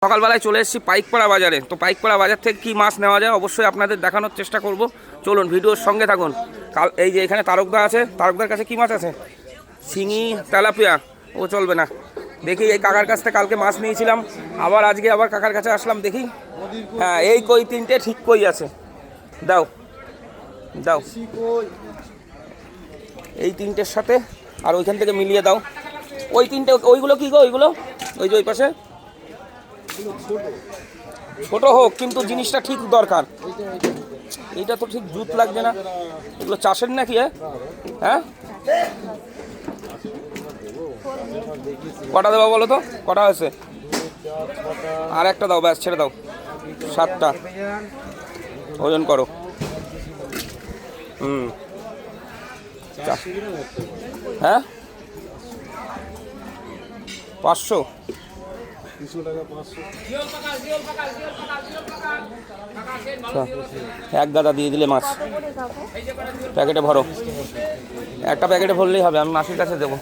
সকালবেলায় চলে এসেছি পাইকপাড়া বাজারে। তো পাইকপাড়া বাজার থেকে কী মাছ নেওয়া যায় অবশ্যই আপনাদের দেখানোর চেষ্টা করব। চলুন ভিডিওর সঙ্গে থাকুন। এই যে এখানে তারকদা আছে, তারকদার কাছে কী মাছ আছে? শিঙি, তেলাপিয়া। ও চলবে না। দেখি এই কাকার কাছ থেকে কালকে মাছ নিয়েছিলাম, আজকে কাকার কাছে আসলাম, দেখি। হ্যাঁ, এই কই তিনটে ঠিক কই আছে, দাও দাও এই তিনটের সাথে আর ওইখান থেকে মিলিয়ে দাও। ওই তিনটে, ওইগুলো কী গো? ওইগুলো ওই যে ওই পাশে ছোট হোক, কিন্তু জিনিসটা ঠিক দরকার। এইটা তো ঠিক জুত লাগছে না। এগুলো চাষের নাকি? হ্যাঁ, কটা দেবো বলো তো? কটা হয়েছে? আর একটা দাও, ব্যাস ছেড়ে দাও। 7টা ওজন করো। হ্যাঁ, 500। এক গাদা দিয়ে দিলে মাছ। প্যাকেটে ভরো, একটা প্যাকেটে ভরলেই হবে। আমি মাসির কাছে দেবো।